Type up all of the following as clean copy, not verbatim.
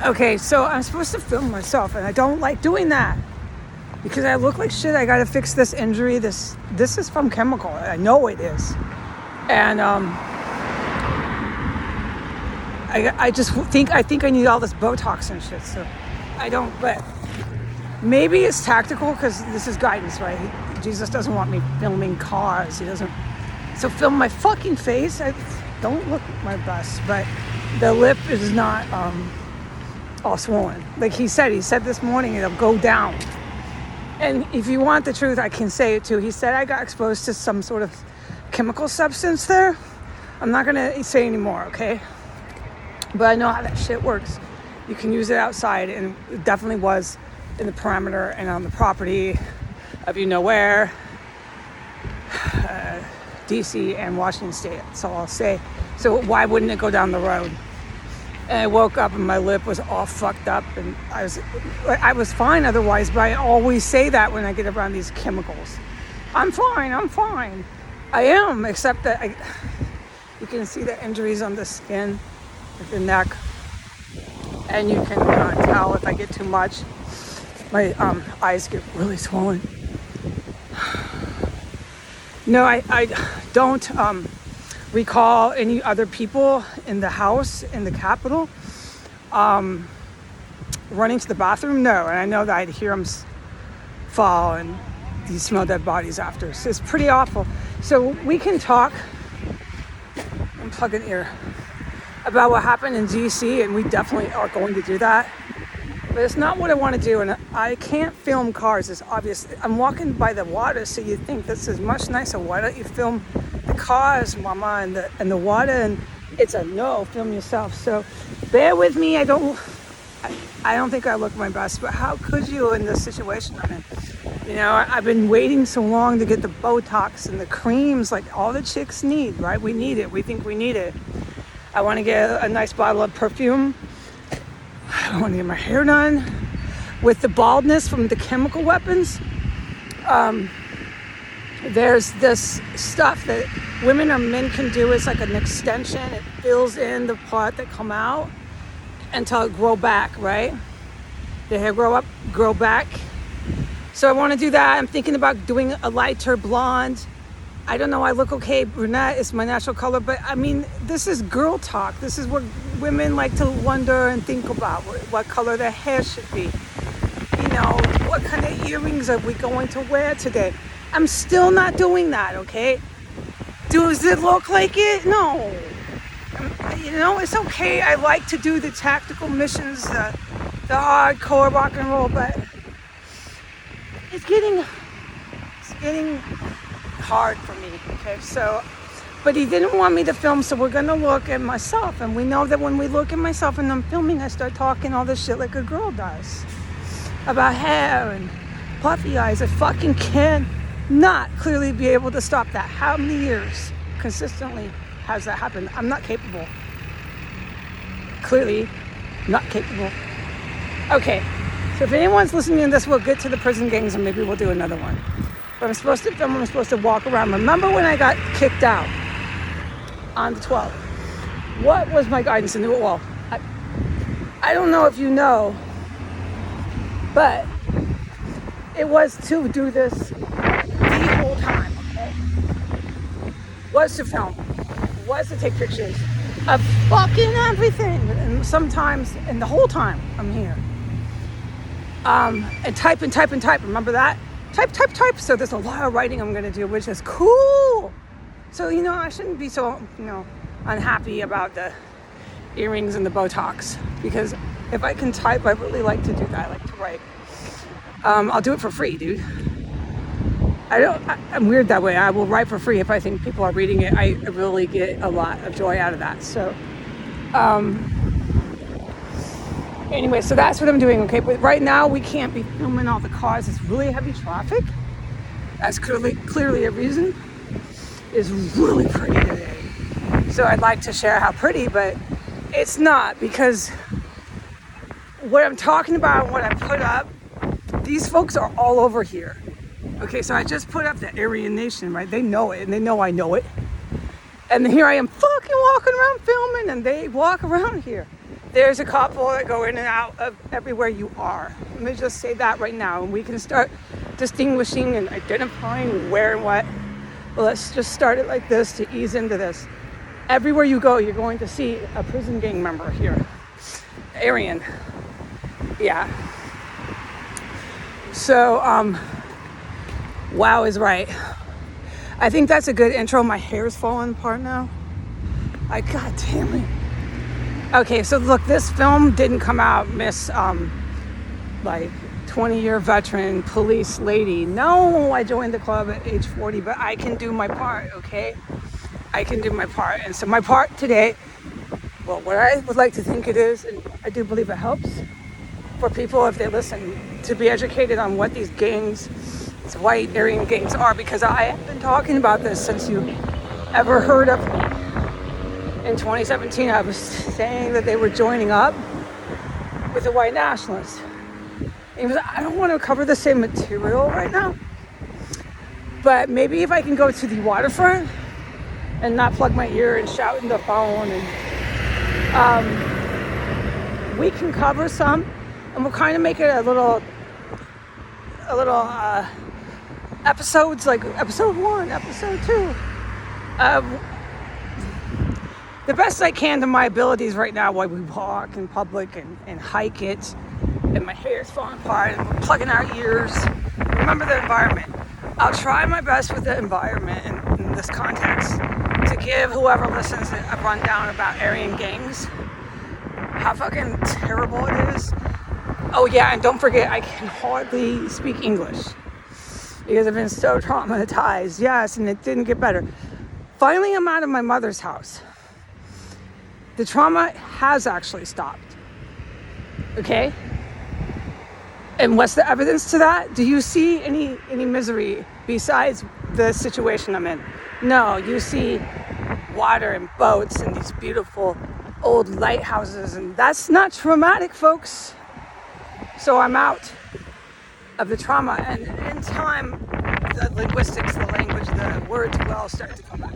Okay, so I'm supposed to film myself, and I don't like doing that because I look like shit. I gotta fix this injury. This is from chemical. I know it is, and I just think I need all this Botox and shit. So I don't. But maybe it's tactical because this is guidance, right? Jesus doesn't want me filming cars. He doesn't. So film my fucking face. I don't look my best, but the lip is not all swollen. Like he said this morning it'll go down. And if you want the truth, I can say it too. He said I got exposed to some sort of chemical substance there. I'm not gonna say anymore, okay? But I know how that shit works. You can use it outside, and it definitely was in the perimeter and on the property of you know where, DC and Washington State. That's all I'll say. So why wouldn't it go down the road? And I woke up and my lip was all fucked up, and I was fine otherwise, but I always say that when I get around these chemicals. I'm fine. I am, except that you can see the injuries on the skin, like the neck, and you can tell if I get too much, my eyes get really swollen. No, I don't recall any other people in the house in the Capitol running to the bathroom. No, and I know that I'd hear them fall and you smell dead bodies after. So it's pretty awful. So we can talk and plug in ear about what happened in DC, and we definitely are going to do that. But it's not what I want to do, and I can't film cars. It's obvious. I'm walking by the water, so you think this is much nicer. Why don't you film the cars, mama, and the water? And it's a no, film yourself. So bear with me. I don't think I look my best, but how could you in this situation I'm in? You know, I've been waiting so long to get the Botox and the creams like all the chicks need, right? We need it. We think we need it. I want to get a nice bottle of perfume. I want to get my hair done. With the baldness from the chemical weapons, there's this stuff that women or men can do. It's like an extension. It fills in the part that come out until it grow back, right? The hair grow back. So I want to do that. I'm thinking about doing a lighter blonde. I don't know, I look okay. Brunette is my natural color, but I mean, this is girl talk. This is what women like to wonder and think about, what color their hair should be. You know, what kind of earrings are we going to wear today? I'm still not doing that, okay? Does it look like it? No. You know, it's okay. I like to do the tactical missions, the hardcore rock and roll, but it's getting hard for me, okay? So, but he didn't want me to film, so we're gonna look at myself, and we know that when we look at myself and I'm filming, I start talking all this shit like a girl does about hair and puffy eyes. I fucking cannot clearly be able to stop that. How many years consistently has that happened? I'm not capable. Clearly not capable. Okay, so if anyone's listening to this, we'll get to the prison gangs and maybe we'll do another one. But I'm supposed to film, I'm supposed to walk around. Remember when I got kicked out on the 12th? What was my guidance? Well, I don't know if you know, but it was to do this the whole time, okay? Was to film, was to take pictures of fucking everything. And sometimes, and the whole time I'm here. And type, remember that? Type. So there's a lot of writing I'm going to do, which is cool. So, you know, I shouldn't be so, unhappy about the earrings and the Botox, because if I can type, I really like to do that. I like to write. I'll do it for free, dude. I'm weird that way. I will write for free if I think people are reading it. I really get a lot of joy out of that. So, anyway, so that's what I'm doing, okay? But right now, we can't be filming all the cars. It's really heavy traffic. That's clearly a reason. It's really pretty today. So I'd like to share how pretty, but it's not, because what I'm talking about, what I put up, these folks are all over here. Okay, so I just put up the Arian Nation, right? They know it, and they know I know it. And here I am fucking walking around filming, and they walk around here. There's a couple that go in and out of everywhere you are. Let me just say that right now, and we can start distinguishing and identifying where and what. But let's just start it like this to ease into this. Everywhere you go, you're going to see a prison gang member here. Arian. Yeah. So, wow is right. I think that's a good intro. My hair's falling apart now. God damn it. Okay, so look, this film didn't come out, Miss, 20-year veteran police lady. No, I joined the club at age 40, but I can do my part, okay? I can do my part. And so my part today, well, what I would like to think it is, and I do believe it helps for people if they listen, to be educated on what these gangs, these white Aryan gangs are, because I have been talking about this since you ever heard of me. In 2017, I was saying that they were joining up with the white nationalists. And I don't want to cover the same material right now, but maybe if I can go to the waterfront and not plug my ear and shout in the phone, and we can cover some, and we'll kind of make it a little episodes, like episode 1, episode 2. The best I can to my abilities right now while we walk in public and hike it, and my hair's falling apart and we're plugging our ears. Remember the environment. I'll try my best with the environment in this context to give whoever listens a rundown about Aryan gangs, how fucking terrible it is. Oh yeah, and don't forget, I can hardly speak English because I've been so traumatized. Yes, and it didn't get better. Finally, I'm out of my mother's house. The trauma has actually stopped. Okay? And what's the evidence to that? Do you see any misery besides the situation I'm in? No, you see water and boats and these beautiful old lighthouses, and that's not traumatic, folks. So I'm out of the trauma, and in time, the linguistics, the language, the words will all start to come back.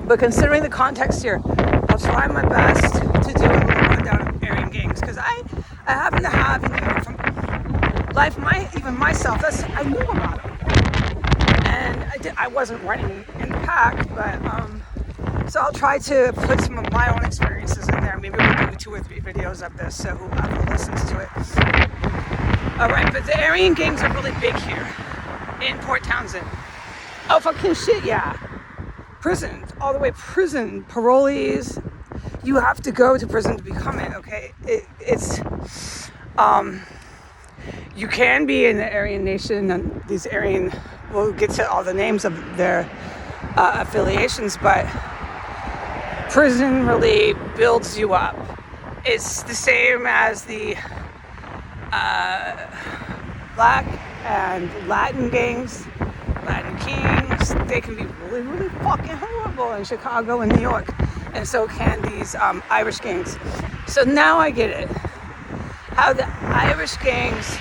But considering the context here, I'll try my best to do a little rundown of Aryan gangs, because I happen to have, from life, even myself, I knew about them. And I wasn't running in the pack, but, so I'll try to put some of my own experiences in there. Maybe we'll do 2 or 3 videos of this, so whoever listens to it. All right, but the Aryan gangs are really big here in Port Townsend. Oh, fucking shit, yeah. Prison, all the way prison, parolees. You have to go to prison to become it, okay? You can be in the Arian Nation, and these Aryan, we'll get to all the names of their affiliations, but prison really builds you up. It's the same as the Black and Latin gangs, Latin Kings. They can be really, really fucking horrible in Chicago and New York, and so can these Irish gangs. So now I get it, how the Irish gangs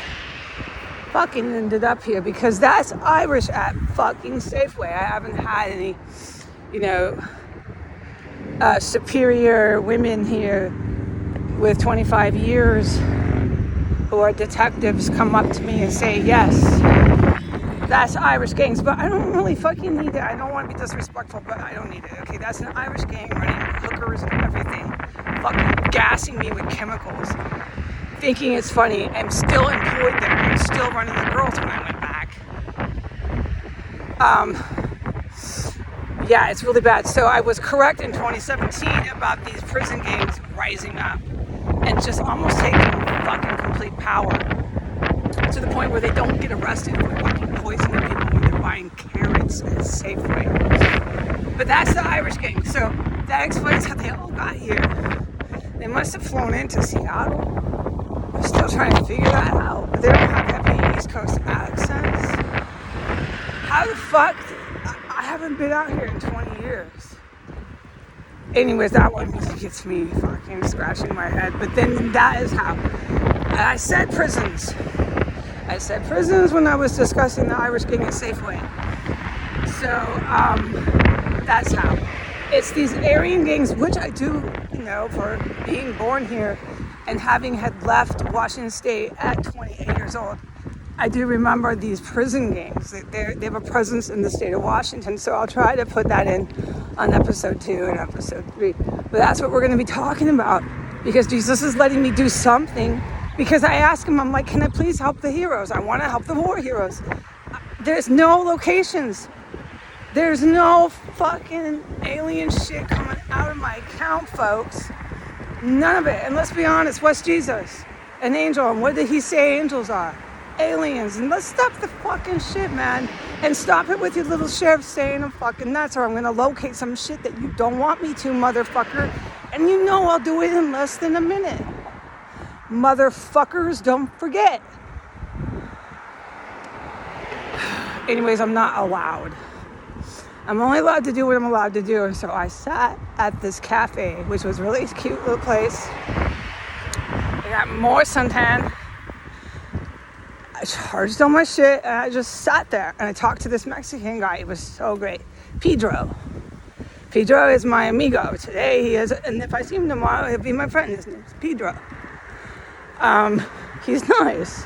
fucking ended up here, because that's Irish at fucking Safeway. I haven't had any, superior women here with 25 years who are detectives come up to me and say, yes, that's Irish gangs, but I don't really fucking need it. I don't want to be disrespectful, but I don't need it, okay? That's an Irish gang running hookers and everything, fucking gassing me with chemicals, thinking it's funny. I'm still employed there. I'm still running the girls when I went back. Yeah, it's really bad. So I was correct in 2017 about these prison gangs rising up and just almost taking fucking complete power to the point where they don't get arrested for fucking poisoning people when they're buying carrots at Safeway. But that's the Irish gang. So that explains how they all got here. They must have flown into Seattle. I'm still trying to figure that out. But they don't have heavy East Coast accents. How the fuck? I haven't been out here in 20 years. Anyways, that one gets me fucking scratching my head. But then that is how. I said prisons. I said prisons when I was discussing the Irish gang at Safeway. So that's how. It's these Aryan gangs, which I do, reason, though, for being born here and having had left Washington State at 28 years old, I do remember these prison gangs. They have a presence in the state of Washington, so I'll try to put that in on episode 2 and episode 3. But that's what we're going to be talking about, because Jesus is letting me do something, because I asked him, I'm like, can I please help the heroes? I want to help the war heroes. There's no locations. There's no fucking alien shit coming out of my account, folks. None of it. And let's be honest, what's Jesus? An angel. And what did he say angels are? Aliens. And let's stop the fucking shit, man. And stop it with your little sheriff saying I'm fucking nuts, or I'm gonna locate some shit that you don't want me to, motherfucker. And you know I'll do it in less than a minute. Motherfuckers, don't forget. Anyways, I'm not allowed. I'm only allowed to do what I'm allowed to do. So I sat at this cafe, which was a really cute little place. I got more suntan. I charged all my shit and I just sat there and I talked to this Mexican guy. It was so great. Pedro. Pedro is my amigo. Today he is, and if I see him tomorrow, he'll be my friend. His name's Pedro. He's nice.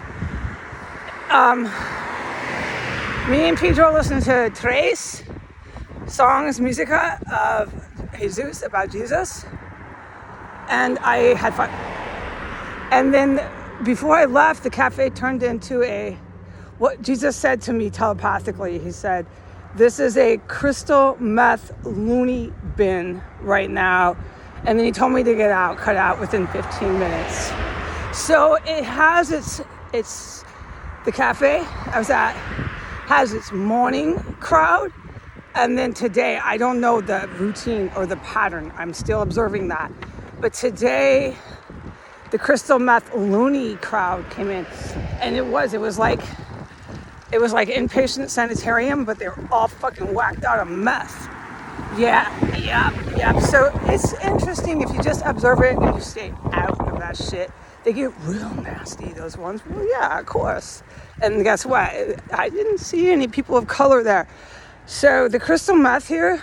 Me and Pedro listened to Tres songs, musica of Jesus, about Jesus, and I had fun. And then before I left, the cafe turned into what Jesus said to me telepathically. He said, this is a crystal meth loony bin right now. And then he told me to get out, cut out within 15 minutes. So it has the cafe I was at has its morning crowd. And then today, I don't know the routine or the pattern. I'm still observing that. But today, the crystal meth loony crowd came in. And it was like inpatient sanitarium, but they were all fucking whacked out of meth. Yeah. So it's interesting if you just observe it and you stay out of that shit. They get real nasty, those ones. Well, yeah, of course. And guess what? I didn't see any people of color there. So the crystal meth here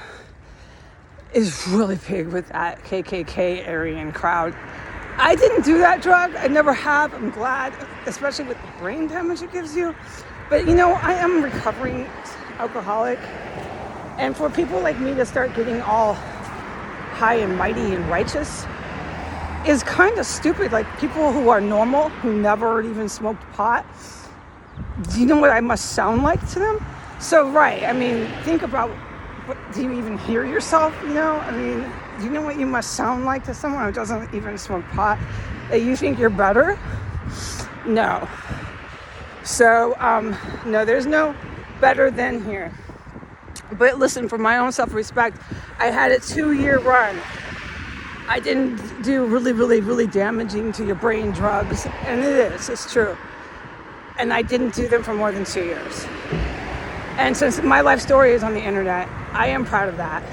is really big with that KKK Arian crowd. I didn't do that drug. I never have. I'm glad, especially with the brain damage it gives you. But you know, I am a recovering alcoholic. And for people like me to start getting all high and mighty and righteous is kind of stupid. Like people who are normal, who never even smoked pot, do you know what I must sound like to them? So, right, I mean, think about, do you even hear yourself, you know? I mean, do you know what you must sound like to someone who doesn't even smoke pot? That you think you're better? No. So, no, there's no better than here. But listen, for my own self-respect, I had a 2-year run. I didn't do really damaging to your brain drugs. And it's true. And I didn't do them for more than 2 years. And since my life story is on the internet, I am proud of that.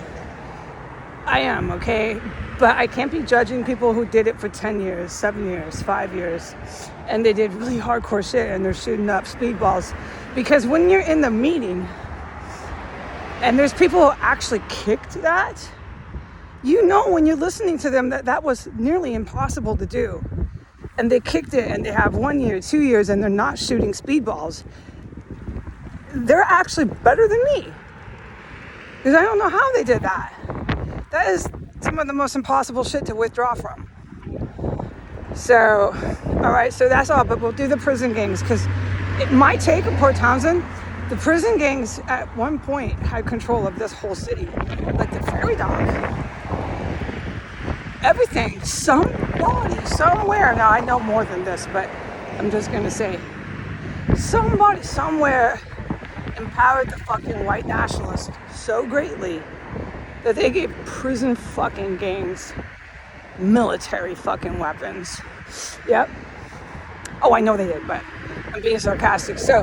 I am, okay? But I can't be judging people who did it for 10 years, 7 years, 5 years, and they did really hardcore shit and they're shooting up speedballs. Because when you're in the meeting and there's people who actually kicked that, you know when you're listening to them that was nearly impossible to do. And they kicked it and they have 1 year, 2 years, and they're not shooting speedballs. They're actually better than me. Because I don't know how they did that. That is some of the most impossible shit to withdraw from. So, all right, so that's all. But we'll do the prison gangs, because my take of Port Townsend, the prison gangs at one point had control of this whole city. Like the ferry dock. Everything. Somebody, somewhere. Now, I know more than this, but I'm just going to say, somebody, somewhere empowered the fucking white nationalists so greatly that they gave prison fucking gangs military fucking weapons. Yep. Oh, I know they did, but I'm being sarcastic. So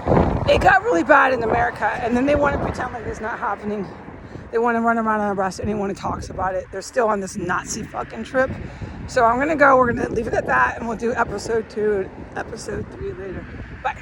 it got really bad in America, and then they want to pretend like it's not happening. They want to run around and arrest anyone who talks about it. They're still on this Nazi fucking trip. So I'm going to go. We're going to leave it at that, and we'll do episode 2 and episode 3 later. Bye.